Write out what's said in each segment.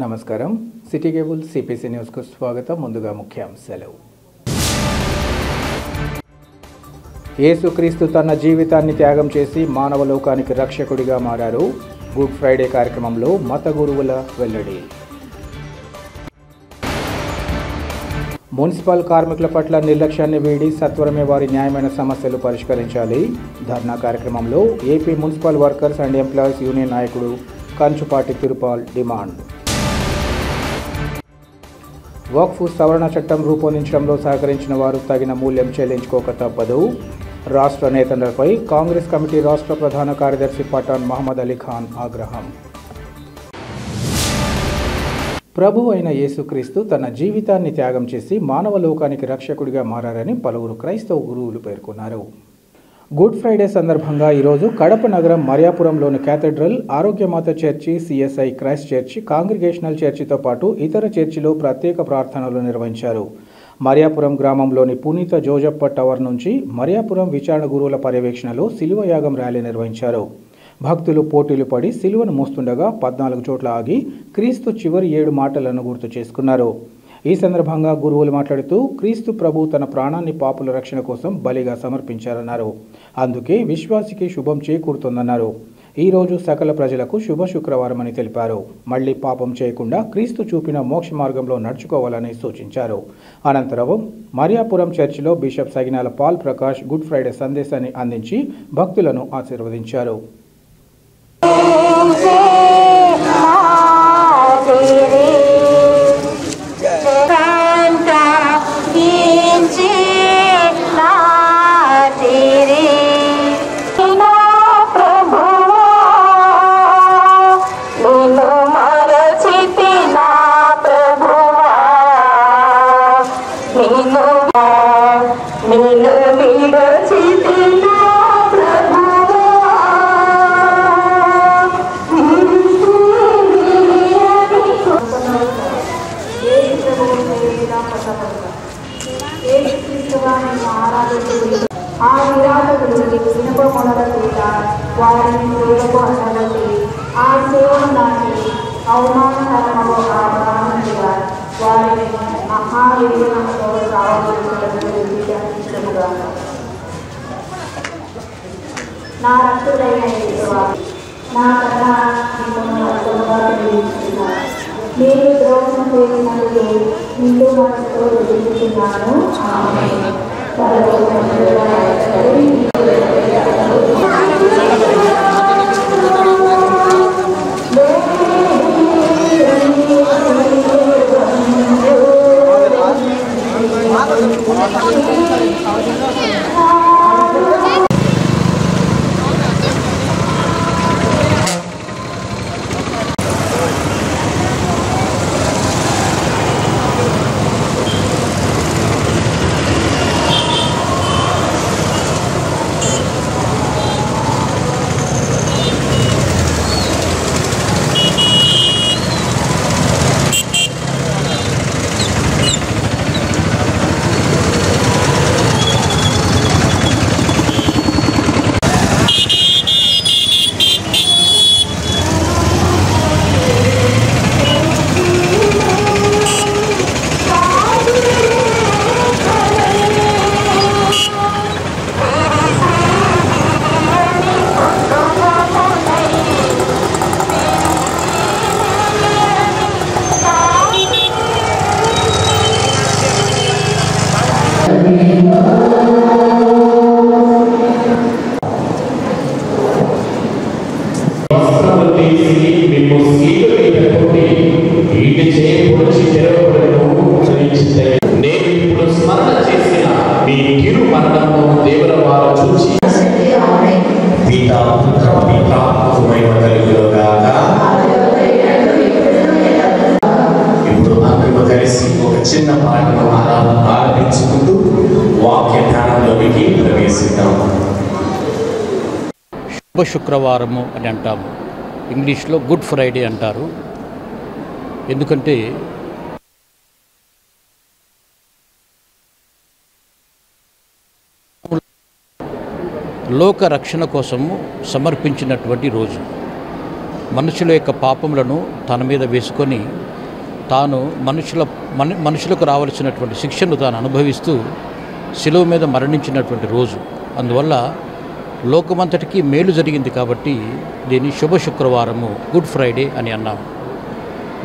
నమస్కారం. City cable CPC న్యూస్కు స్వాగతం. ముందుగా ముఖ్యాంశాలు. యేసుక్రీస్తు తన జీవితాన్ని త్యాగం చేసి మానవ లోకానికి రక్షకుడిగా మారారు. గుడ్ ఫ్రైడే కార్యక్రమంలో మత గురువుల వెల్లడి. మున్సిపల్ కార్మికుల పట్ల నిర్లక్ష్యాన్ని వీడి సత్వరమే వారి న్యాయమైన సమస్యలు పరిష్కరించాలి. ధర్నా కార్యక్రమంలో AP municipal workers and employees union నాయకుడు కంచుపాటి తిరుపాల్ డిమాండ్. వక్ఫ్ సవరణ చట్టం రూపొందించడంలో సహకరించిన వారు తగిన మూల్యం చెల్లించుకోక తప్పదు. రాష్ట్ర నేతలపై కాంగ్రెస్ కమిటీ రాష్ట్ర ప్రధాన కార్యదర్శి పఠాన్ మహమ్మద్ అలీ ఖాన్ ఆగ్రహం. ప్రభువు అయిన యేసుక్రీస్తు తన జీవితాన్ని త్యాగం చేసి మానవ లోకానికి రక్షకుడిగా మారారని పలువురు క్రైస్తవ గురువులు పేర్కొన్నారు. గుడ్ ఫ్రైడే సందర్భంగా ఈరోజు కడప నగరం మరియాపురంలోని cathedral, Arogyamatha church, CSI Christ church, congregational చర్చితో పాటు ఇతర చర్చిలో ప్రత్యేక ప్రార్థనలు నిర్వహించారు. మరియాపురం గ్రామంలోని పునీత జోజప్ప టవర్ నుంచి మరియాపురం విచారణ గురువుల పర్యవేక్షణలో శిలువ యాగం ర్యాలీ నిర్వహించారు. భక్తులు పోటీలు పడి శిలువను మోస్తుండగా 14 చోట్ల ఆగి క్రీస్తు చివరి 7 మాటలను గుర్తు చేసుకున్నారు. ఈ సందర్భంగా గురువులు మాట్లాడుతూ క్రీస్తు ప్రభు తన ప్రాణాన్ని పాపుల రక్షణ కోసం బలిగా సమర్పించారన్నారు. అందుకే విశ్వాసికి శుభం చేకూరుతుందన్నారు. ఈరోజు సకల ప్రజలకు శుభ శుక్రవారం అని తెలిపారు. మళ్లీ పాపం చేయకుండా క్రీస్తు చూపిన మోక్ష మార్గంలో నడుచుకోవాలని సూచించారు. అనంతరం మరియాపురం చర్చిలో bishop Saginala Paul Prakash Good Friday సందేశాన్ని అందించి భక్తులను ఆశీర్వదించారు. ఆ విరాటకులు వినపమొడల చేత వారిని సేవకు అన్నబట్టి ఆ సేవను నాటి అవమానకరమగు ఆ బ్రాహ్మణుడిగా వారిని మహావేదనతో సాగుగా నా రక్తుడైన నా కన్నా మిమ్మల్ని అర్థంగా తెలియజేస్తున్నాను. మీరు ద్రోహం చేసినందుకు హిందూ మనసుతో ఎదుర్కొన్నాను. చిన్న పాటను ఆరంభించుకుంటూ వాక్య ధ్యానంలోకి ప్రవేశిద్దాం. శుభ శుక్రవారము అని అంటాము. ఇంగ్లీష్లో గుడ్ ఫ్రైడే అంటారు. ఎందుకంటే లోక రక్షణ కోసము సమర్పించినటువంటి రోజు. మనుషుల యొక్క పాపములను తన మీద వేసుకొని తాను మనుషులకు రావాల్సినటువంటి శిక్షను తాను అనుభవిస్తూ శిలువ మీద మరణించినటువంటి రోజు. అందువల్ల లోకమంతటికీ మేలు జరిగింది కాబట్టి దీన్ని శుభ శుక్రవారము, గుడ్ ఫ్రైడే అని అన్నాము.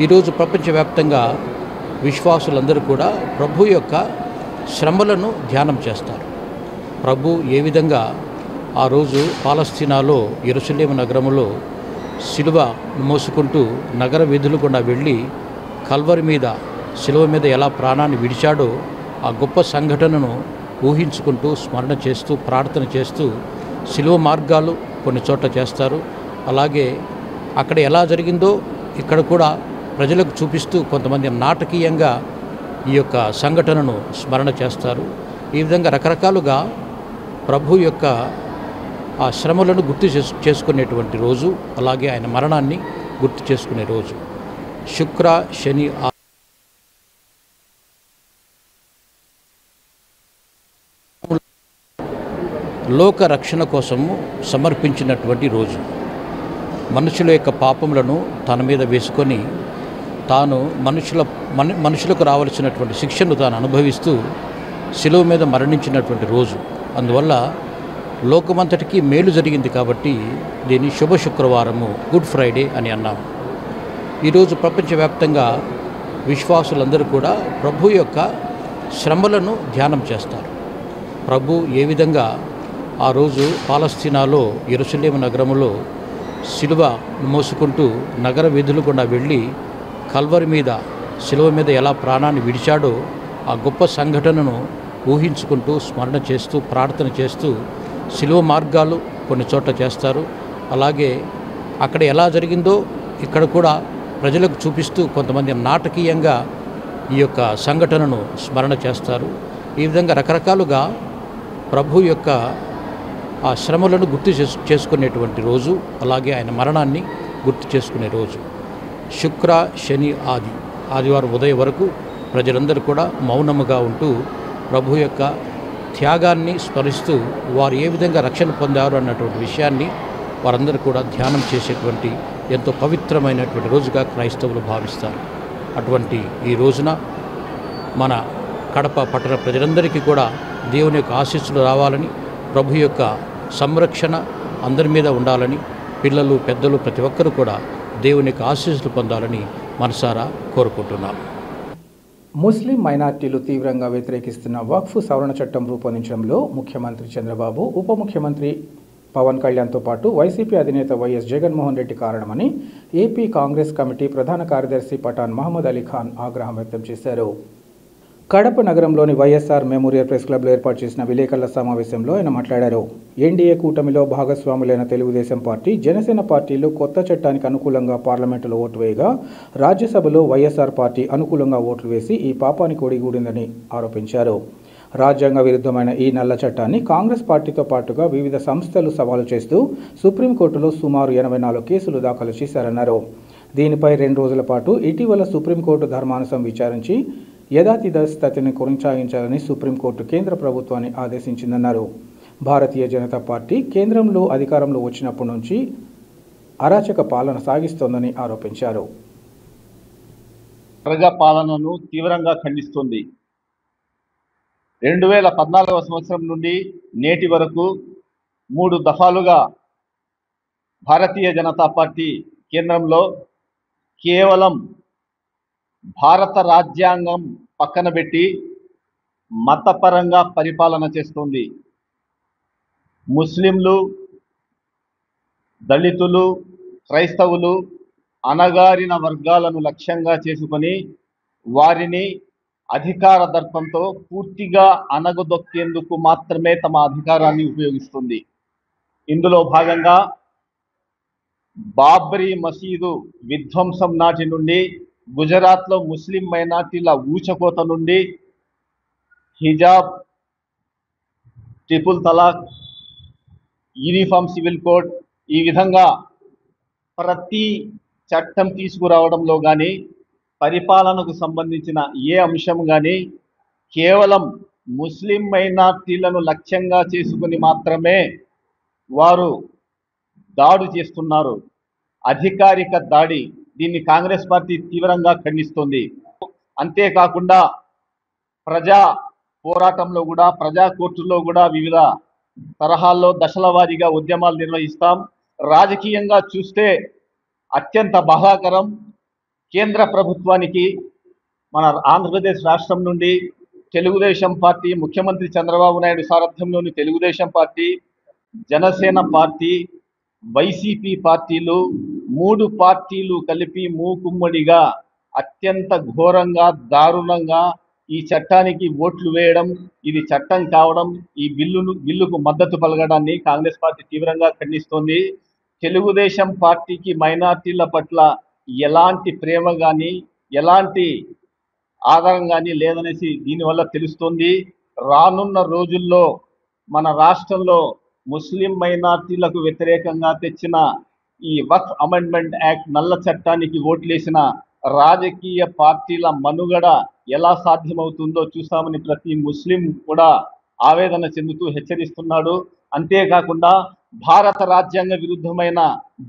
ఈరోజు ప్రపంచవ్యాప్తంగా విశ్వాసులందరూ కూడా ప్రభు యొక్క శ్రమలను ధ్యానం చేస్తారు. ప్రభు ఏ విధంగా ఆ రోజు పాలస్తీనాలో యెరూషలేము నగరములో శిలువ మోసుకుంటూ నగర వీధులు గుండా వెళ్ళి కల్వరి మీద శిలువ మీద ఎలా ప్రాణాన్ని విడిచాడో ఆ గొప్ప సంఘటనను ఊహించుకుంటూ స్మరణ చేస్తూ ప్రార్థన చేస్తూ శిలువ మార్గాలు కొన్ని చోట్ల చేస్తారు. అలాగే అక్కడ ఎలా జరిగిందో ఇక్కడ కూడా ప్రజలకు చూపిస్తూ కొంతమంది నాటకీయంగా ఈ యొక్క సంఘటనను స్మరణ చేస్తారు. ఈ విధంగా రకరకాలుగా ప్రభు యొక్క ఆ శ్రమలను గుర్తు చేసుకునేటువంటి రోజు, అలాగే ఆయన మరణాన్ని గుర్తు చేసుకునే రోజు. శుక్ర, శని లోక రక్షణ కోసము సమర్పించినటువంటి రోజు. మనుషుల యొక్క పాపములను తన మీద వేసుకొని తాను మనుషులకు రావాల్సినటువంటి శిక్షను తాను అనుభవిస్తూ శిలువ మీద మరణించినటువంటి రోజు. అందువల్ల లోకమంతటికీ మేలు జరిగింది కాబట్టి దీన్ని శుభ శుక్రవారము, గుడ్ ఫ్రైడే అని అన్నాము. ఈరోజు ప్రపంచవ్యాప్తంగా విశ్వాసులందరూ కూడా ప్రభు యొక్క శ్రమలను ధ్యానం చేస్తారు. ప్రభు ఏ విధంగా ఆ రోజు పాలస్తీనాలో యెరూషలేము నగరములో శిలువ మోసుకుంటూ నగర వీధులు గుండా వెళ్ళి కల్వరి మీద శిలువ మీద ఎలా ప్రాణాన్ని విడిచాడో ఆ గొప్ప సంఘటనను ఊహించుకుంటూ స్మరణ చేస్తూ ప్రార్థన చేస్తూ శిలువ మార్గాలు కొన్ని చోట్ల చేస్తారు. అలాగే అక్కడ ఎలా జరిగిందో ఇక్కడ కూడా ప్రజలకు చూపిస్తూ కొంతమంది నాటకీయంగా ఈ యొక్క సంఘటనను స్మరణ చేస్తారు. ఈ విధంగా రకరకాలుగా ప్రభు యొక్క ఆ శ్రమలను గుర్తు చేసుకునేటువంటి రోజు, అలాగే ఆయన మరణాన్ని గుర్తు చేసుకునే రోజు. శుక్ర, శని, ఆదివారం ఉదయం వరకు ప్రజలందరూ కూడా మౌనముగా ఉంటూ ప్రభు యొక్క త్యాగాన్ని స్మరిస్తూ వారు ఏ విధంగా రక్షణ పొందారు అన్నటువంటి విషయాన్ని వారందరూ కూడా ధ్యానం చేసేటువంటి ఎంతో పవిత్రమైనటువంటి రోజుగా క్రైస్తవులు భావిస్తారు. అటువంటి ఈ రోజున మన కడప పట్టణ ప్రజలందరికీ కూడా దేవుని యొక్క ఆశీస్సులు రావాలని, ప్రభు యొక్క సంరక్షణ అందరి మీద ఉండాలని, పిల్లలు పెద్దలు ప్రతి ఒక్కరూ కూడా దేవుని యొక్క ఆశీస్సులు పొందాలని మనసారా కోరుకుంటున్నాను. ముస్లిం మైనార్టీలు తీవ్రంగా వ్యతిరేకిస్తున్న వక్ఫ్ సవరణ చట్టం రూపొందించడంలో ముఖ్యమంత్రి చంద్రబాబు, ఉప ముఖ్యమంత్రి పవన్ కళ్యాణ్తో పాటు వైసీపీ అధినేత వైఎస్ జగన్మోహన్ రెడ్డి కారణమని ఏపీ కాంగ్రెస్ కమిటీ ప్రధాన కార్యదర్శి పఠాన్ మహమ్మద్ అలీ ఖాన్ ఆగ్రహం వ్యక్తం చేశారు. కడప నగరంలోని వైఎస్ఆర్ మెమోరియల్ ప్రెస్ క్లబ్లో ఏర్పాటు చేసిన విలేకరుల సమావేశంలో ఆయన మాట్లాడారు. ఎన్డీఏ కూటమిలో భాగస్వాములైన తెలుగుదేశం పార్టీ, జనసేన పార్టీలు కొత్త చట్టానికి అనుకూలంగా పార్లమెంటులో ఓటు వేయగా రాజ్యసభలో వైఎస్ఆర్ పార్టీ అనుకూలంగా ఓట్లు వేసి ఈ పాపానికి ఒడిగూడిందని ఆరోపించారు. రాజ్యాంగ విరుద్ధమైన ఈ నల్ల చట్టాన్ని కాంగ్రెస్ పార్టీతో పాటుగా వివిధ సంస్థలు సవాలు చేస్తూ సుప్రీంకోర్టులో సుమారు 84 కేసులు దాఖలు చేశారన్నారు. దీనిపై 2 రోజుల పాటు ఇటీవల సుప్రీంకోర్టు ధర్మానుసం విచారించి యథాతథస్థితిని కొనసాగించాలని సుప్రీంకోర్టు కేంద్ర ప్రభుత్వాన్ని ఆదేశించిందన్నారు. భారతీయ జనతా పార్టీ కేంద్రంలో అధికారంలో వచ్చినప్పటి నుంచి అరాచక పాలన సాగిస్తోందని ఆరోపించారు. ప్రజాపాలనను తీవ్రంగా ఖండిస్తుంది. 2014వ సంవత్సరం నుండి నేటి వరకు 3 దఫాలుగా భారతీయ జనతా పార్టీ కేంద్రంలో కేవలం భారత రాజ్యాంగం పక్కన పెట్టి మతపరంగా పరిపాలన చేస్తుంది. ముస్లింలు, దళితులు, క్రైస్తవులు, అణగారిన వర్గాలను లక్ష్యంగా చేసుకొని వారిని అధికార దర్పంతో పూర్తిగా అణగదొక్కేందుకు మాత్రమే తమ అధికారాన్ని ఉపయోగిస్తుంది. ఇందులో భాగంగా బాబ్రీ మసీదు విధ్వంసం నాటి నుండి, గుజరాత్లో ముస్లిం మైనార్టీల ఊచకోత నుండి, హిజాబ్, ట్రిపుల్ తలాక్, యూనిఫామ్ సివిల్ కోడ్, ఈ విధంగా ప్రతి చట్టం తీసుకురావడంలో కానీ, పరిపాలనకు సంబంధించిన ఏ అంశం కానీ కేవలం ముస్లిం మైనార్టీలను లక్ష్యంగా చేసుకుని మాత్రమే వారు దాడి చేస్తున్నారు. అధికారిక దాడి దీన్ని కాంగ్రెస్ పార్టీ తీవ్రంగా ఖండిస్తోంది. అంతేకాకుండా ప్రజా పోరాటంలో కూడా, ప్రజా కోర్టుల్లో కూడా వివిధ తరహాల్లో దశల వారీగా ఉద్యమాలు నిర్వహిస్తాం. రాజకీయంగా చూస్తే అత్యంత బాధాకరం, కేంద్ర ప్రభుత్వానికి మన ఆంధ్రప్రదేశ్ రాష్ట్రం నుండి తెలుగుదేశం పార్టీ, ముఖ్యమంత్రి చంద్రబాబు నాయుడు సారథ్యంలోని Telugu Desam party, Janasena party, YCP పార్టీలు 3 పార్టీలు కలిపి మూకుమ్మడిగా అత్యంత ఘోరంగా, దారుణంగా ఈ చట్టానికి ఓట్లు వేయడం, ఇది చట్టం కావడం, ఈ బిల్లుకు మద్దతు పలకడాన్ని కాంగ్రెస్ పార్టీ తీవ్రంగా ఖండిస్తోంది. తెలుగుదేశం పార్టీకి మైనార్టీల పట్ల ఎలాంటి ప్రేమ కానీ, ఎలాంటి ఆధారం కానీ లేదనేసి దీనివల్ల తెలుస్తోంది. రానున్న రోజుల్లో మన రాష్ట్రంలో ముస్లిం మైనార్టీలకు వ్యతిరేకంగా తెచ్చిన ఈ వక్ఫ్ అమెండ్మెంట్ యాక్ట్ నల్ల చట్టానికి ఓట్లేసిన రాజకీయ పార్టీల మనుగడ ఎలా సాధ్యమవుతుందో చూస్తామని ప్రతి ముస్లిం కూడా ఆవేదన చెందుతూ హెచ్చరిస్తున్నాడు. అంతేకాకుండా భారత రాజ్యాంగ విరుద్ధమైన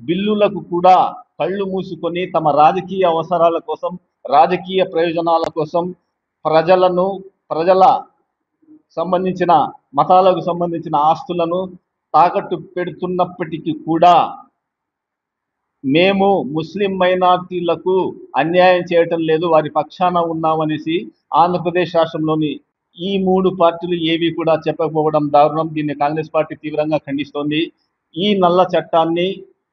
బిల్లులకు కూడా కళ్ళు మూసుకొని తమ రాజకీయ అవసరాల కోసం, రాజకీయ ప్రయోజనాల కోసం ప్రజల సంబంధించిన మతాలకు సంబంధించిన ఆస్తులను తాకట్టు పెడుతున్నప్పటికీ కూడా మేము ముస్లిం మైనార్టీలకు అన్యాయం చేయటం లేదు, వారి పక్షాన ఉన్నామనేసి ఆంధ్రప్రదేశ్ రాష్ట్రంలోని ఈ 3 పార్టీలు ఏవి కూడా చెప్పకపోవడం దారుణం. దీన్ని కాంగ్రెస్ పార్టీ తీవ్రంగా ఖండిస్తోంది. ఈ నల్ల చట్టాన్ని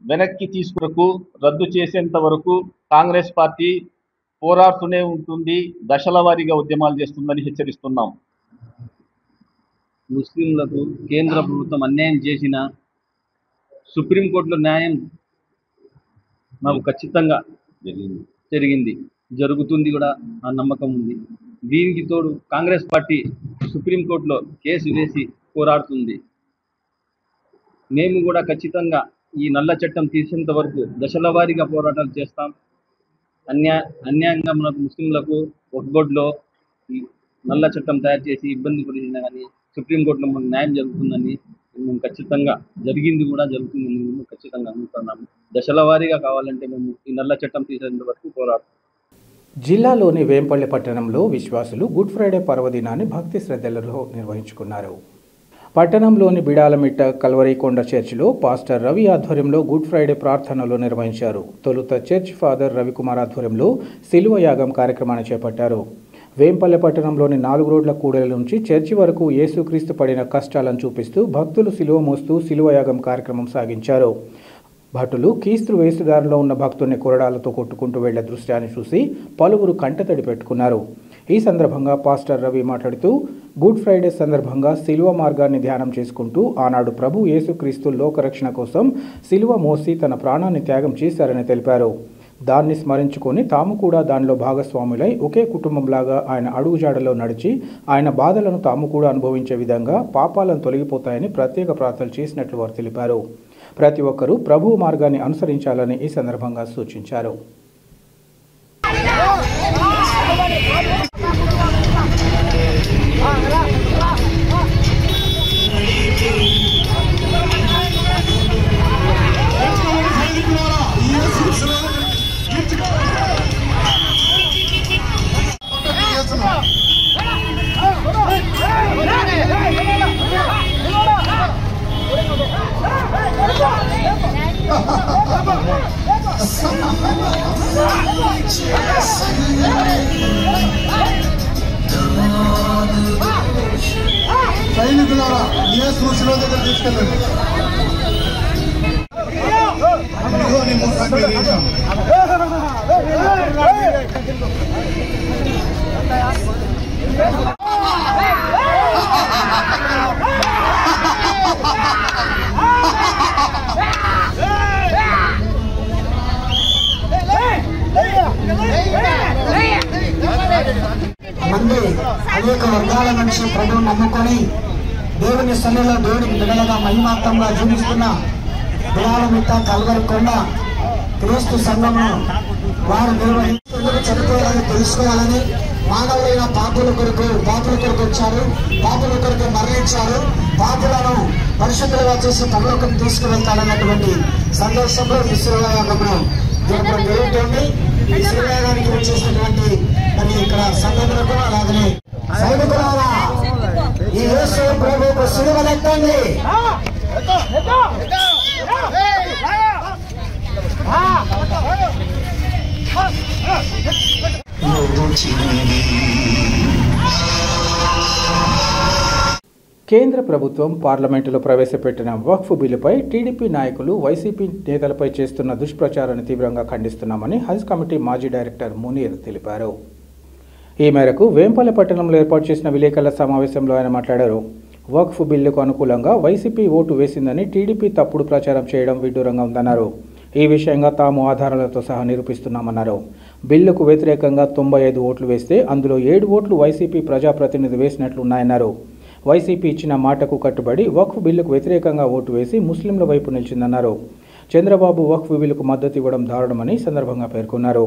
వెనక్కి తీసుకురకు, రద్దు చేసేంత వరకు కాంగ్రెస్ పార్టీ పోరాడుతూనే ఉంటుంది, దశల వారీగా ఉద్యమాలు చేస్తుందని హెచ్చరిస్తున్నాం. ముస్లింలకు కేంద్ర ప్రభుత్వం అన్యాయం చేసిన సుప్రీంకోర్టులో న్యాయం మాకు ఖచ్చితంగా జరిగింది, జరుగుతుంది కూడా, ఆ నమ్మకం ఉంది. దీనికి తోడు కాంగ్రెస్ పార్టీ సుప్రీంకోర్టులో కేసు వేసి పోరాడుతుంది. మేము కూడా ఖచ్చితంగా ఈ నల్ల చట్టం తీసేంత వరకు దశల వారీగా పోరాటాలు చేస్తాం. అన్యాయంగా మనకు ముస్లింలకు వక్ఫ్ ఈ నల్ల చట్టం తయారు చేసి ఇబ్బంది పడినా కానీ సుప్రీంకోర్టులో మనకు న్యాయం జరుగుతుందని మేము ఖచ్చితంగా, జరిగింది కూడా, జరుగుతుందని మేము ఖచ్చితంగా అనుకుంటున్నాము. దశల వారీగా కావాలంటే మేము ఈ నల్ల చట్టం తీసేంత వరకు పోరాడతాం. జిల్లాలోని వేంపల్లి పట్టణంలో విశ్వాసులు గుడ్ ఫ్రైడే పర్వదినాన్ని భక్తి శ్రద్ధలతో నిర్వహించుకున్నారు. పట్టణంలోని బిడాలమిట్ట కల్వరికొండ చర్చిలో పాస్టర్ రవి ఆధ్వర్యంలో గుడ్ ఫ్రైడే ప్రార్థనలు నిర్వహించారు. తొలుత చర్చ్ ఫాదర్ రవికుమార్ ఆధ్వర్యంలో శిలువ యాగం కార్యక్రమాన్ని చేపట్టారు. వేంపల్లె పట్టణంలోని 4 రోడ్ల కూడలి నుంచి చర్చి వరకు యేసుక్రీస్తు పడిన కష్టాలను చూపిస్తూ భక్తులు శిలువ మోస్తూ శిలువ యాగం కార్యక్రమం సాగించారు. భటులు కీస్తు వేసుదారిలో ఉన్న భక్తుల్ని కొరడాలతో కొట్టుకుంటూ వెళ్లే దృశ్యాన్ని చూసి పలువురు కంటతడి పెట్టుకున్నారు. ఈ సందర్భంగా పాస్టర్ రవి మాట్లాడుతూ గుడ్ ఫ్రైడే సందర్భంగా శిలువ మార్గాన్ని ధ్యానం చేసుకుంటూ ఆనాడు ప్రభు యేసుక్రీస్తు లోకరక్షణ కోసం శిలువ మోసి తన ప్రాణాన్ని త్యాగం చేశారని తెలిపారు. దాన్ని స్మరించుకొని తాము కూడా దానిలో భాగస్వాములై ఒకే కుటుంబంలాగా ఆయన అడుగుజాడలో నడిచి ఆయన బాధలను తాము కూడా అనుభవించే విధంగా పాపాలను తొలగిపోతాయని ప్రత్యేక ప్రార్థనలు చేసినట్లు వారు తెలిపారు. ప్రతి ఒక్కరూ ప్రభువు మార్గాన్ని అనుసరించాలని ఈ సందర్భంగా సూచించారు. సైనికులారా యేసు శిలువ దగ్గర తీసుకెళ్ళండి. మంది అనేక వర్గాల నుంచి ప్రభువు నమ్ముకొని దేవుని సన్నిధిలో దేవుడికి బిడ్డలుగా మహిమాత్మంగా జీవిస్తున్న బిడాలమిట్ట కల్వరికొండ క్రీస్తు సంఘమును వారు నిర్వహించేందుకు చనిపోయాలని తెలుసుకోవాలని మానవులైన పాపుల కొరకు వచ్చారు, పాపుల కొరకు మరణించారు, పాపులను పరిశుద్ధులుగా చేసి పరలోకం తీసుకువెళ్తారన్నటువంటి సందేశంలో శిలువ యాగమును జరపడం జరుగుతుంది. ఈ శివాలయానికి వచ్చేసినటువంటి మరి ఇక్కడ సంఘటనలకు అలాగనే సైనికులారా ఈ యేసు ప్రభువుకు సిలువలెత్తండి. కేంద్ర ప్రభుత్వం పార్లమెంటులో ప్రవేశపెట్టిన వక్ఫ్ బిల్లుపై టీడీపీ నాయకులు వైసీపీ నేతలపై చేస్తున్న దుష్ప్రచారాన్ని తీవ్రంగా ఖండిస్తున్నామని హజ్ కమిటీ మాజీ డైరెక్టర్ మునీర్ తెలిపారు. ఈ మేరకు వేంపల్లి పట్టణంలో ఏర్పాటు చేసిన విలేకరుల సమావేశంలో ఆయన మాట్లాడారు. వక్ఫ్ బిల్లుకు అనుకూలంగా వైసీపీ ఓటు వేసిందని టీడీపీ తప్పుడు ప్రచారం చేయడం విడ్డూరంగా ఉందన్నారు. ఈ విషయంగా తాము ఆధారాలతో సహా నిరూపిస్తున్నామన్నారు. బిల్లుకు వ్యతిరేకంగా 95 ఓట్లు వేస్తే అందులో 7 ఓట్లు వైసీపీ ప్రజాప్రతినిధి వేసినట్లున్నాయన్నారు. వైసీపీ ఇచ్చిన మాటకు కట్టుబడి వక్ఫ్ బిల్లుకు వ్యతిరేకంగా ఓటు వేసి ముస్లింల వైపు నిలిచిందన్నారు. చంద్రబాబు వక్ఫ్ బిల్లుకు మద్దతు ఇవ్వడం దారుణమని సందర్భంగా పేర్కొన్నారు.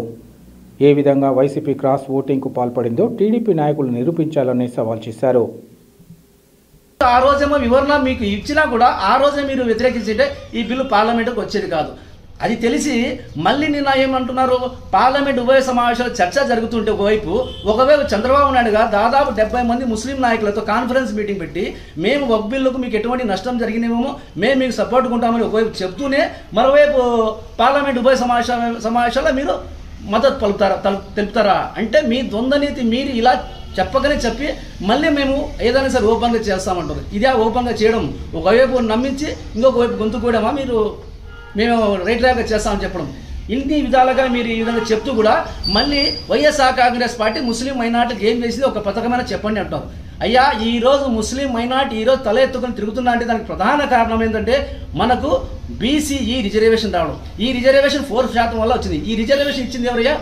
ఏ విధంగా వైసీపీ క్రాస్ ఓటింగ్కు పాల్పడిందో టీడీపీ నాయకులు నిరూపించాలని సవాల్ చేశారు. ఆ రోజేమో వివరణ మీకు ఇచ్చినా కూడా ఆ రోజే మీరు వ్యతిరేకించింటే ఈ బిల్లు పార్లమెంటుకు వచ్చేది కాదు. అది తెలిసి మళ్ళీ నిన్న ఏమంటున్నారు, పార్లమెంట్ ఉభయ సమావేశాలు చర్చ జరుగుతుంటే ఒకవైపు చంద్రబాబు నాయుడు గారు దాదాపు 70 మంది ముస్లిం నాయకులతో కాన్ఫరెన్స్ మీటింగ్ పెట్టి మేము వక్ఫ్ బిల్లుకు మీకు ఎటువంటి నష్టం జరిగినేమో మేము మీకు సపోర్ట్ ఉంటామని ఒకవైపు చెప్తూనే మరోవైపు పార్లమెంట్ ఉభయ సమావేశాల్లో మీరు మద్దతు తెలుపుతారా అంటే మీ ద్వంద్వనీతి మీరు ఇలా చెప్పగానే చెప్పి మళ్ళీ మేము ఏదైనా సరే ఓపెన్గా చేస్తామంటారు. ఇదే ఓపెన్గా చేయడం, ఒకవైపు నమ్మించి ఇంకొక వైపు గొంతు కూడామా మీరు మేము రైట్ గా చేస్తామని చెప్పడం. ఇన్ని విధాలుగా మీరు ఈ విధంగా చెప్తూ కూడా మళ్ళీ వైఎస్ఆర్ కాంగ్రెస్ పార్టీ ముస్లిం మైనార్టీకి ఏం చేసింది ఒక పథకమైన చెప్పండి అంటారు. అయ్యా ఈరోజు ముస్లిం మైనార్టీ ఈరోజు తల ఎత్తుకొని తిరుగుతున్నా అంటే దానికి ప్రధాన కారణం ఏంటంటే మనకు బీసీఈ రిజర్వేషన్ రావడం. ఈ రిజర్వేషన్ 4% వల్ల వచ్చింది. ఈ రిజర్వేషన్ ఇచ్చింది ఎవరయ్యా?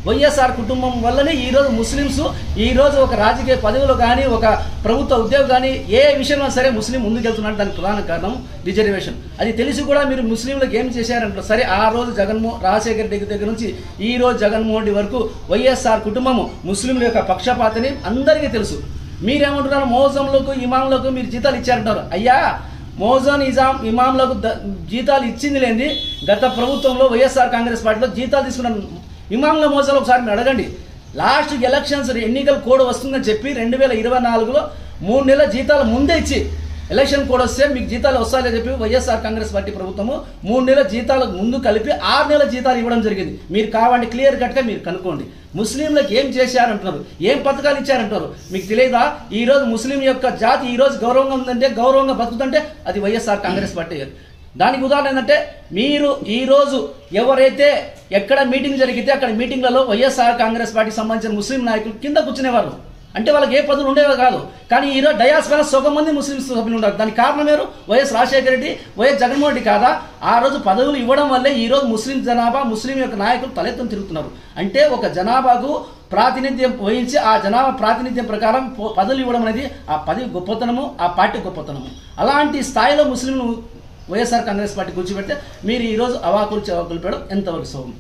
వైఎస్ఆర్ కుటుంబం వల్లనే ఈరోజు ముస్లిమ్స్ ఈరోజు ఒక రాజకీయ పదవులు కానీ ఒక ప్రభుత్వ ఉద్యోగం కానీ ఏ విషయంలో సరే ముస్లిం ముందుకెళ్తున్నారు. దానికి ప్రధాన కారణం రిజర్వేషన్. అది తెలిసి కూడా మీరు ముస్లింలకు ఏం చేశారంటారు. సరే ఆ రోజు రాజశేఖర రెడ్డి దగ్గర నుంచి ఈ రోజు జగన్మోహన్ రెడ్డి వరకు వైఎస్ఆర్ కుటుంబము ముస్లింల యొక్క పక్షపాతని అందరికీ తెలుసు. మీరేమంటున్నారు, మోజంలకు ఇమాంలకు మీరు జీతాలు ఇచ్చారంటారు. అయ్యా మోజన్ ఇమాంలకు జీతాలు ఇచ్చింది లేని గత ప్రభుత్వంలో వైఎస్ఆర్ కాంగ్రెస్ పార్టీలో జీతాలు తీసుకున్న ఇమాంల మోజాలు ఒకసారి మీరు అడగండి. లాస్ట్ ఎలక్షన్స్ ఎన్నికల కోడ్ వస్తుందని చెప్పి 2024లో 3 నెలల జీతాలు ముందే ఇచ్చి ఎలక్షన్ కోడ్ వస్తే మీకు జీతాలు వస్తాయని చెప్పి వైఎస్ఆర్ కాంగ్రెస్ పార్టీ ప్రభుత్వము 3 నెలల జీతాలకు ముందు కలిపి 6 నెలల జీతాలు ఇవ్వడం జరిగింది. మీరు కావాలంటే క్లియర్ కట్గా మీరు కనుక్కోండి. ముస్లింలకు ఏం చేశారంటున్నారు, ఏం పథకాలు ఇచ్చారంటారు. మీకు తెలియదా? ఈరోజు ముస్లిం యొక్క జాతి ఈరోజు గౌరవంగా ఉందంటే, గౌరవంగా బతుకుతుంటే అది వైఎస్ఆర్ కాంగ్రెస్ పార్టీ. దానికి ఉదాహరణ ఏంటంటే మీరు ఈరోజు ఎవరైతే ఎక్కడ మీటింగ్ జరిగితే అక్కడ మీటింగ్లలో వైఎస్ఆర్ కాంగ్రెస్ పార్టీకి సంబంధించిన ముస్లిం నాయకులు కింద కూర్చునేవారు. అంటే వాళ్ళకి ఏ పదవులు ఉండేవి కాదు. కానీ ఈరోజు డయాస్ పైన సగం మంది ముస్లిం సభ్యులు ఉన్నారు. దానికి కారణం ఎవరు? వైఎస్ రాజశేఖర రెడ్డి, వైఎస్ జగన్మోహన్ రెడ్డి కాదా? ఆ రోజు పదవులు ఇవ్వడం వల్లే ఈరోజు ముస్లిం జనాభా ముస్లిం యొక్క నాయకులు తలెత్తుని తిరుగుతున్నారు. అంటే ఒక జనాభాకు ప్రాతినిధ్యం వహించి ఆ జనాభా ప్రాతినిధ్యం ప్రకారం పదవులు ఇవ్వడం అనేది ఆ పదవి గొప్పతనము, ఆ పార్టీ గొప్పతనము. అలాంటి స్థాయిలో ముస్లింలు వైఎస్ఆర్ కాంగ్రెస్ పార్టీ కూర్చోబెడితే మీరు ఈరోజు అవాకులు చవాకులు పెట్టడం ఎంతవరకు సౌమ్యం?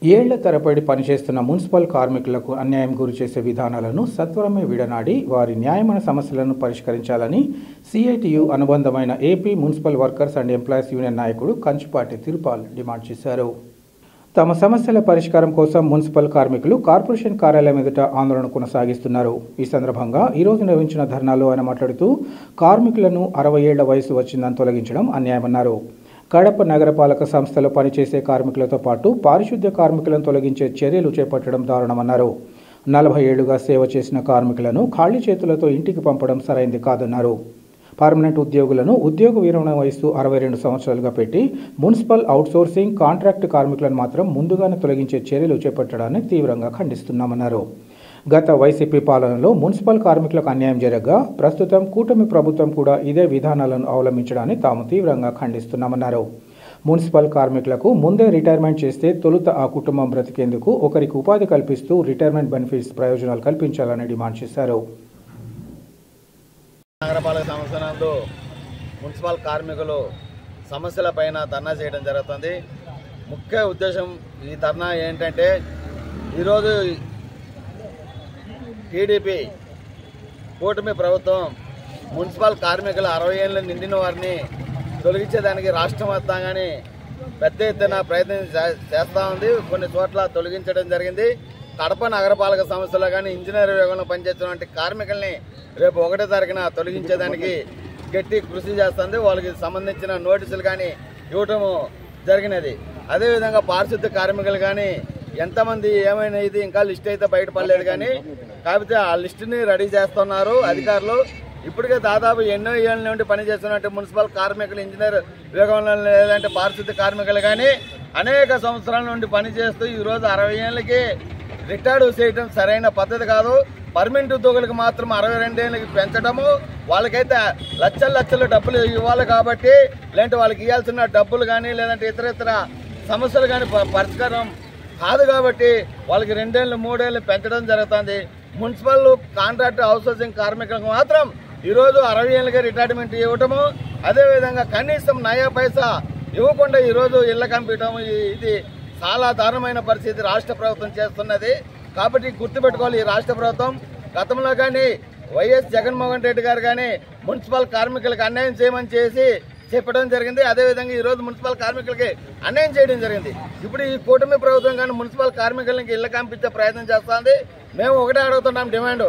ఏళ్ల తరబడి పనిచేస్తున్న మున్సిపల్ కార్మికులకు అన్యాయం గురి చేసే విధానాలను సత్వరమే విడనాడి వారి న్యాయమైన సమస్యలను పరిష్కరించాలని సిఐటియు అనుబంధమైన AP municipal workers and employees union నాయకుడు కంచుపాటి తిరుపాల్ డిమాండ్ చేశారు. తమ సమస్యల పరిష్కారం కోసం మున్సిపల్ కార్మికులు కార్పొరేషన్ కార్యాలయం ఎదుట ఆందోళన కొనసాగిస్తున్నారు. ఈ సందర్భంగా ఈరోజు నిర్వహించిన ధర్నాలో ఆయన మాట్లాడుతూ కార్మికులను 60 ఏళ్ల వయసు వచ్చిందని తొలగించడం అన్యాయమన్నారు. కడప నగరపాలక సంస్థలో పనిచేసే కార్మికులతో పాటు పారిశుద్ధ్య కార్మికులను తొలగించే చర్యలు చేపట్టడం దారుణమన్నారు. 40 ఏళ్లుగా సేవ చేసిన కార్మికులను ఖాళీ చేతులతో ఇంటికి పంపడం సరైంది కాదన్నారు. పర్మనెంట్ ఉద్యోగులను ఉద్యోగ విరమణ వయస్సు 62 సంవత్సరాలుగా పెట్టి మున్సిపల్ అవుట్సోర్సింగ్ కాంట్రాక్ట్ కార్మికులను మాత్రం ముందుగానే తొలగించే చర్యలు చేపట్టడాన్ని తీవ్రంగా ఖండిస్తున్నామన్నారు. గత వైసీపీ పాలనలో మున్సిపల్ కార్మికులకు అన్యాయం జరగగా ప్రస్తుతం కూటమి ప్రభుత్వం కూడా ఇదే విధానాలను అవలంబించడాన్ని తాము తీవ్రంగా ఖండిస్తున్నామన్నారు. మున్సిపల్ కార్మికులకు ముందే రిటైర్మెంట్ చేస్తే తొలుత ఆ కుటుంబం బ్రతికేందుకు ఒకరికి ఉపాధి కల్పిస్తూ రిటైర్మెంట్ బెనిఫిట్స్ ప్రయోజనాలు కల్పించాలని డిమాండ్ చేశారు. నగరపాలక సంస్థ నందు మున్సిపల్ కార్మికులు సమస్యలపైన ధర్నా చేయడం జరుగుతుంది. ముఖ్య ఉద్దేశం ఈ ధర్నా ఏంటంటే ఈరోజు టీడీపీ కూటమి ప్రభుత్వం మున్సిపల్ కార్మికులు 60 ఏళ్ళు నిండిన వారిని తొలగించేదానికి రాష్ట్ర వ్యాప్తంగానే పెద్ద ఎత్తున ప్రయత్నం చేస్తూ ఉంది. కొన్ని చోట్ల తొలగించడం జరిగింది. కడప నగరపాలక సంస్థలో కానీ ఇంజనీర్ విభాగంలో పనిచేస్తున్నటువంటి కార్మికుల్ని రేపు 1వ తారీఖున తొలగించేదానికి గట్టి కృషి చేస్తుంది. వాళ్ళకి సంబంధించిన నోటీసులు కానీ ఇవ్వటం జరిగినది. అదేవిధంగా పారిశుద్ధ్య కార్మికులు కానీ ఎంతమంది ఏమైనా ఇది ఇంకా లిస్ట్ అయితే బయటపడలేదు కానీ కాకపోతే ఆ లిస్టుని రెడీ చేస్తున్నారు అధికారులు. ఇప్పటికే దాదాపు ఎన్నో ఏళ్ళ నుండి పనిచేస్తున్నట్టు మున్సిపల్ కార్మికులు, ఇంజనీర్ విభాగంలో లేదంటే పారిశుద్ధ్య కార్మికులు కానీ అనేక సంవత్సరాల నుండి పనిచేస్తూ ఈరోజు 60 ఏళ్ళకి రిటైర్డ్ చేయడం సరైన పద్ధతి కాదు. పర్మనెంట్ ఉద్యోగులకు మాత్రం 62 ఏళ్ళకి పెంచడము, వాళ్ళకైతే లక్షల డబ్బులు ఇవ్వాలి కాబట్టి లేదంటే వాళ్ళకి ఇవ్వాల్సిన డబ్బులు కానీ లేదంటే ఇతర సమస్యలు కానీ పరిష్కారం కాదు కాబట్టి వాళ్ళకి 2 ఏళ్ళు 3 ఏళ్ళు పెంచడం జరుగుతుంది. మున్సిపల్ కాంట్రాక్ట్ అవుట్సోర్సింగ్ కార్మికులకు మాత్రం ఈరోజు 60 ఏళ్ళకి రిటైర్మెంట్ ఇవ్వటము, అదేవిధంగా కనీసం నయా పైసా ఇవ్వకుండా ఈరోజు ఇళ్ల కంపించడం, ఇది చాలా దారుణమైన పరిస్థితి రాష్ట్ర ప్రభుత్వం చేస్తున్నది. కాబట్టి గుర్తుపెట్టుకోవాలి, ఈ రాష్ట్ర ప్రభుత్వం గతంలో కానీ వైఎస్ జగన్మోహన్ రెడ్డి గారు కానీ మున్సిపల్ కార్మికులకు అన్యాయం చేయమని చెప్పడం జరిగింది. అదేవిధంగా ఈరోజు మున్సిపల్ కార్మికులకి అన్యాయం చేయడం జరిగింది. ఇప్పుడు ఈ కూటమి ప్రభుత్వం కానీ మున్సిపల్ కార్మికులకి ఇళ్ల కంపించే ప్రయత్నం చేస్తుంది. మేము ఒకటే అడుగుతున్నాం డిమాండ్,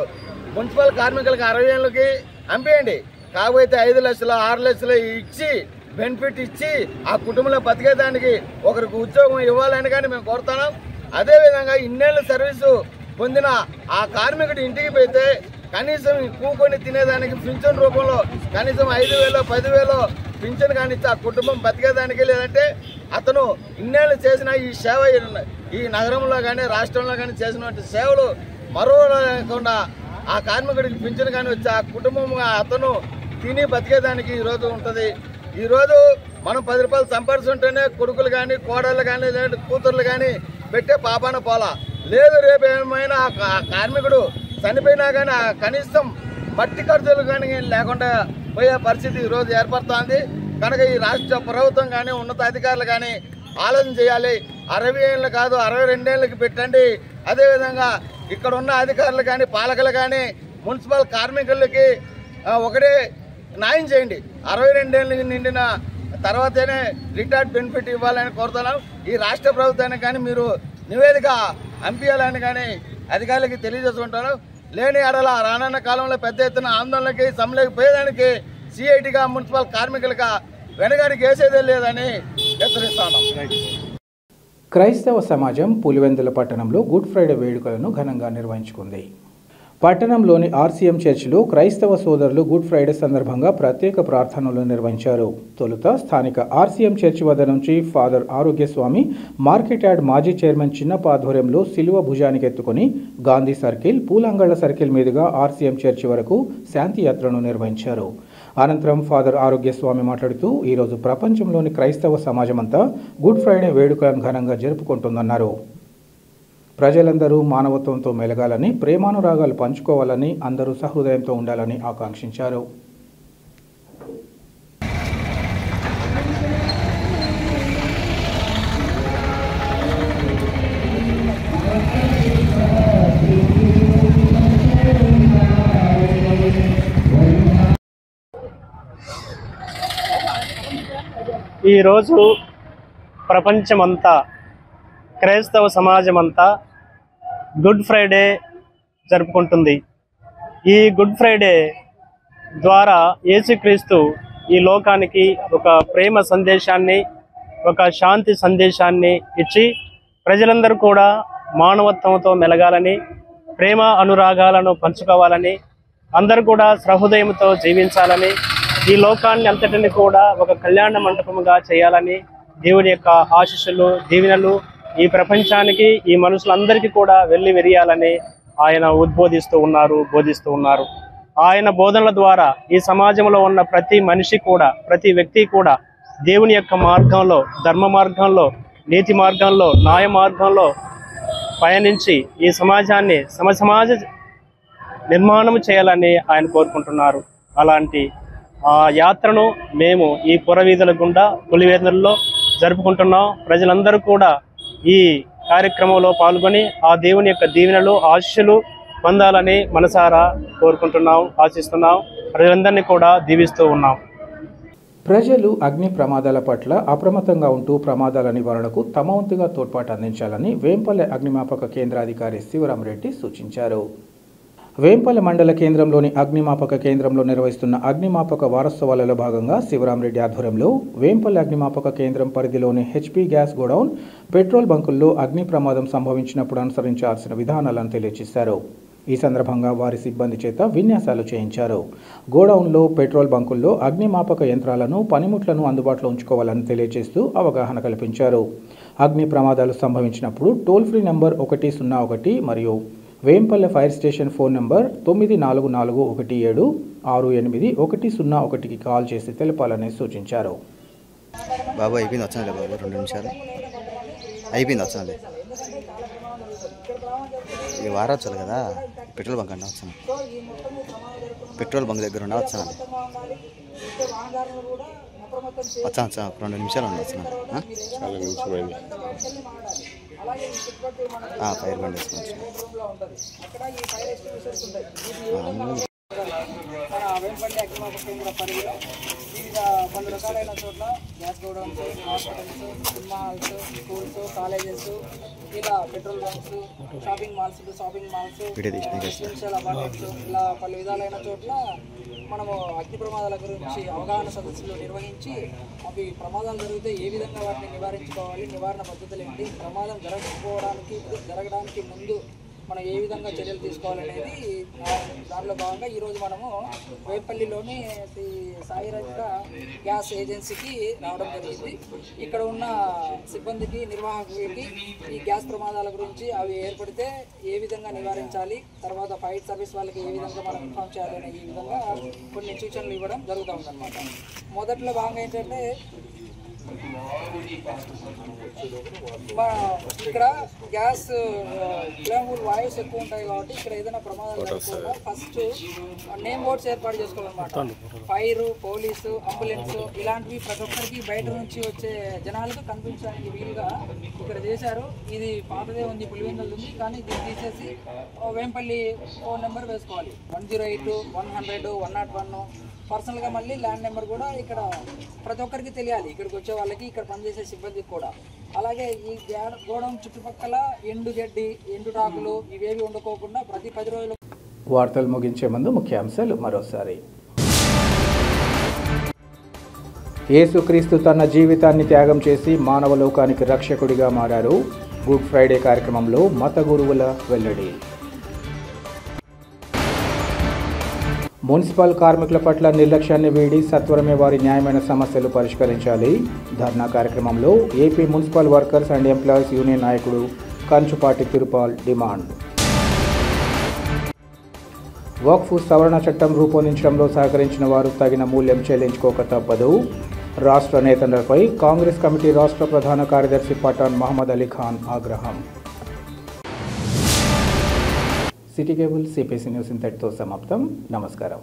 మున్సిపల్ కార్మికులకి 60 ఏళ్ళకి పంపేయండి. కాకపోతే 5 లక్షలు 6 లక్షలు ఇచ్చి బెనిఫిట్ ఇచ్చి ఆ కుటుంబంలో బతికేదానికి ఒకరికి ఉద్యోగం ఇవ్వాలని కానీ మేము కోరుతున్నాం. అదేవిధంగా ఇన్నేళ్ల సర్వీసు పొందిన ఆ కార్మికుడు ఇంటికి పోతే కనీసం కూకొని తినేదానికి పింఛన్ రూపంలో కనీసం 5,000 10,000 పింఛన్ కానీ ఇచ్చి ఆ కుటుంబం బతికేదానికి, లేదంటే అతను ఇన్నేళ్ళు చేసిన ఈ సేవ ఈ నగరంలో కానీ రాష్ట్రంలో కానీ చేసినటువంటి సేవలు మరో లేకుండా ఆ కార్మికుడికి పింఛన్ కానీ వచ్చి ఆ కుటుంబం అతను తిని బతికేదానికి ఈరోజు ఉంటుంది. ఈరోజు మనం 10 రూపాయలు సంపాదించుంటేనే కొడుకులు కానీ కోడళ్ళు కానీ లేదంటే కూతుర్లు కానీ పెట్టే పాపాన పోలా లేదు. రేపు ఏమైనా ఆ కార్మికుడు చనిపోయినా కానీ కనీసం మట్టి ఖర్చులు కానీ లేకుండా పోయే పరిస్థితి ఈరోజు ఏర్పడుతోంది. కనుక ఈ రాష్ట్ర ప్రభుత్వం కానీ ఉన్నతాధికారులు కానీ ఆలోచన చేయాలి. 60 ఏళ్ళు కాదు 62 ఏళ్ళకి పెట్టండి. అదేవిధంగా ఇక్కడ ఉన్న అధికారులు కానీ పాలకులు కానీ మున్సిపల్ కార్మికులకి ఒకటే న్యాయం చేయండి. 62 ఏళ్ళకి నిండిన తర్వాతనే రిటైర్డ్ బెనిఫిట్ ఇవ్వాలని కోరుతున్నాం. ఈ రాష్ట్ర ప్రభుత్వానికి కానీ మీరు నివేదిక పంపించాలని కానీ అధికారులకి తెలియజేసుకుంటారు. లేని ఎడల రానున్న కాలంలో పెద్ద ఎత్తున ఆందోళనకి సమ్మెకి పోయేదానికి సిఐటిగా మున్సిపల్ కార్మికులుగా వెనగాడికి వేసేదే లేదని హెచ్చరిస్తాను. క్రైస్తవ సమాజం పులివెందుల పట్టణంలో గుడ్ ఫ్రైడే వేడుకలను ఘనంగా నిర్వహించుకుంది. పట్టణంలోని ఆర్సీఎం చర్చిలో క్రైస్తవ సోదరులు గుడ్ ఫ్రైడే సందర్భంగా ప్రత్యేక ప్రార్థనలు నిర్వహించారు. తొలుత స్థానిక ఆర్సీఎం చర్చి వద్ద నుంచి ఫాదర్ ఆరోగ్యస్వామి, మార్కెట్ యార్డ్ మాజీ చైర్మన్ చిన్నప్ప ఆధ్వర్యంలో సిలువ భుజానికి ఎత్తుకొని గాంధీ సర్కిల్, పూలంగళ్ల సర్కిల్ మీదుగా ఆర్సీఎం చర్చి వరకు శాంతి యాత్రను నిర్వహించారు. అనంతరం ఫాదర్ ఆరోగ్యస్వామి మాట్లాడుతూ ఈరోజు ప్రపంచంలోని క్రైస్తవ సమాజమంతా గుడ్ ఫ్రైడే వేడుకలను ఘనంగా జరుపుకుంటుందన్నారు. ప్రజలందరూ మానవత్వంతో మెలగాలని, ప్రేమానురాగాలు పంచుకోవాలని, అందరూ సహృదయంతో ఉండాలని ఆకాంక్షించారు. ఈరోజు ప్రపంచమంతా క్రైస్తవ సమాజమంతా గుడ్ ఫ్రైడే జరుపుకుంటుంది. ఈ గుడ్ ఫ్రైడే ద్వారా యేసుక్రీస్తు ఈ లోకానికి ఒక ప్రేమ సందేశాన్ని, ఒక శాంతి సందేశాన్ని ఇచ్చి ప్రజలందరూ కూడా మానవత్వంతో మెలగాలని, ప్రేమ అనురాగాలను పంచుకోవాలని, అందరూ కూడా సహృదయంతో జీవించాలని, ఈ లోకాన్ని అంతటిని కూడా ఒక కళ్యాణ మంటపముగా చేయాలని దేవుని యొక్క ఆశీస్సులు, దీవెనలు ఈ ప్రపంచానికి, ఈ మనుషులందరికీ కూడా వెళ్ళి వెరియాలని ఆయన బోధిస్తూ ఉన్నారు. ఆయన బోధనల ద్వారా ఈ సమాజంలో ఉన్న ప్రతి మనిషి కూడా, ప్రతి వ్యక్తి కూడా దేవుని యొక్క మార్గంలో, ధర్మ మార్గంలో, నీతి మార్గంలో, న్యాయ మార్గంలో పయనించి ఈ సమాజాన్ని సమాజ నిర్మాణం చేయాలని ఆయన కోరుకుంటున్నారు. అలాంటి ఆ యాత్రను మేము ఈ పురవీధుల గుండా పులివెందులలో జరుపుకుంటున్నాం. ప్రజలందరూ కూడా ఈ కార్యక్రమంలో పాల్గొని ఆ దేవుని యొక్క దీవెనలు, ఆశీస్సులు పొందాలని మనసారా కోరుకుంటున్నాం, ఆశిస్తున్నాం. ప్రజలందరినీ కూడా దీవిస్తూ ఉన్నాం. ప్రజలు అగ్ని ప్రమాదాల పట్ల అప్రమత్తంగా ఉంటూ ప్రమాదాల నివారణకు తమ వంతుగా తోడ్పాటు అందించాలని వేంపల్లె అగ్నిమాపక కేంద్రాధికారి శివరామరెడ్డి సూచించారు. వేంపల్లె మండల కేంద్రంలోని అగ్నిమాపక కేంద్రంలో నిర్వహిస్తున్న అగ్నిమాపక వారోత్సవాలలో భాగంగా శివరామరెడ్డి ఆధ్వర్యంలో వేంపల్లె అగ్నిమాపక కేంద్రం పరిధిలోని హెచ్పీ గ్యాస్ గోడౌన్, పెట్రోల్ బంకుల్లో అగ్ని ప్రమాదం సంభవించినప్పుడు అనుసరించాల్సిన విధానాలను తెలియజేశారు. ఈ సందర్భంగా వారి సిబ్బంది చేత విన్యాసాలు చేయించారు. గోడౌన్లో, పెట్రోల్ బంకుల్లో అగ్నిమాపక యంత్రాలను, పనిముట్లను అందుబాటులో ఉంచుకోవాలని తెలియజేస్తూ అవగాహన కల్పించారు. అగ్ని ప్రమాదాలు సంభవించినప్పుడు టోల్ ఫ్రీ నంబర్ 101 మరియు Vempalle fire station phone number 9441768101కి కాల్ చేసి తెలపాలని సూచించారు. బాబు అయిపోయింది, వచ్చాను బాబు 2 నిమిషాలు అయిపోయింది, వచ్చాను. ఇది వారొచ్చాలి కదా, పెట్రోల్ బంక్ అంటే వచ్చాను, పెట్రోల్ బంక్ దగ్గర ఉండే వచ్చాను, వచ్చాను 2 నిమిషాలు ఉండి వచ్చాను. ఫైర్ బండ్ వేసుకొని వేంపల్లి అగ్నిమాపక కేంద్ర పరిధిలో వివిధ 10 రకాలైన చోట్ల gas godowns, hospitals, cinema halls, schools, colleges, ఇలా petrol bunks, shopping malls, residential apartments, ఇలా పలు విధాలైన చోట్ల మనము అగ్ని ప్రమాదాల గురించి అవగాహన సదస్సులు నిర్వహించి అవి ప్రమాదాలు జరిగితే ఏ విధంగా వాటిని నివారించుకోవాలి, నివారణ పద్ధతులు ఏంటి, ప్రమాదం జరగడానికి ముందు మనం ఏ విధంగా చర్యలు తీసుకోవాలనేది దానిలో భాగంగా ఈరోజు మనము వేపల్లిలోని సాయిరంగ గ్యాస్ ఏజెన్సీకి రావడం జరిగింది. ఇక్కడ ఉన్న సిబ్బందికి, నిర్వాహకులకి ఈ గ్యాస్ ప్రమాదాల గురించి అవి ఏర్పడితే ఏ విధంగా నివారించాలి, తర్వాత ఫైర్ సర్వీస్ వాళ్ళకి ఏ విధంగా మనం ఇన్ఫార్మ్ చేయాలనే ఈ విధంగా కొన్ని సూచనలు ఇవ్వడం జరుగుతూ ఉందన్నమాట. మొదట్లో భాగంగా ఏంటంటే ఇక్కడ గ్యాస్ ఫ్లేమబుల్ వాయుస్ ఎక్కువ ఉంటాయి కాబట్టి ఇక్కడ ఏదైనా ప్రమాదాలు జరగకుండా ఫస్ట్ నేమ్ బోర్డ్స్ ఏర్పాటు చేసుకోవాలన్నమాట. ఫైర్, పోలీసు, అంబులెన్స్ ఇలాంటివి ప్రతి ఒక్కరికి బయట నుంచి వచ్చే జనాలకు కనిపించడానికి వీలుగా ఇక్కడ చేశారు. ఇది పాతదే ఉంది, పులివెందులు ఉంది, కానీ దీన్ని తీసేసి వేంపల్లి ఫోన్ నెంబర్ వేసుకోవాలి. 108, 100, 101. పర్సనల్గా మళ్ళీ ల్యాండ్ నెంబర్ కూడా ఇక్కడ ప్రతి ఒక్కరికి తెలియాలి, ఇక్కడికి వచ్చే వాళ్ళకి, ఇక్కడ పనిచేసే సిబ్బందికి కూడా. అలాగే ఈ గోడౌన్ చుట్టుపక్కల ఎండుగడ్డి, ఎండుటాకులు ఇవేవి వండుకోకుండా ప్రతి 10 రోజులు. వార్తలు ముగించే ముందు ముఖ్యాంశాలు మరోసారి. యేసుక్రీస్తు తన జీవితాన్ని త్యాగం చేసి మానవ లోకానికి రక్షకుడిగా మారారు. గుడ్ ఫ్రైడే కార్యక్రమంలో మత గురువుల వెల్లడి. మున్సిపల్ కార్మికుల పట్ల నిర్లక్ష్యాన్ని వీడి సత్వరమే వారి న్యాయమైన సమస్యలు పరిష్కరించాలి. ధర్నా కార్యక్రమంలో AP municipal workers and employees union నాయకుడు కంచుపాటి తిరుపాల్ డిమాండ్. వక్ఫ్ సవరణ చట్టం రూపొందించడంలో సహకరించిన వారు తగిన మూల్యం చెల్లించుకోక తప్పదు. రాష్ట్ర నేతలపై కాంగ్రెస్ కమిటీ రాష్ట్ర ప్రధాన కార్యదర్శి పఠాన్ మహమ్మద్ అలీ ఖాన్ ఆగ్రహం. సిటీ కేబుల్ సిపిసి న్యూస్ ఇంతటితో సమాప్తం. నమస్కారం.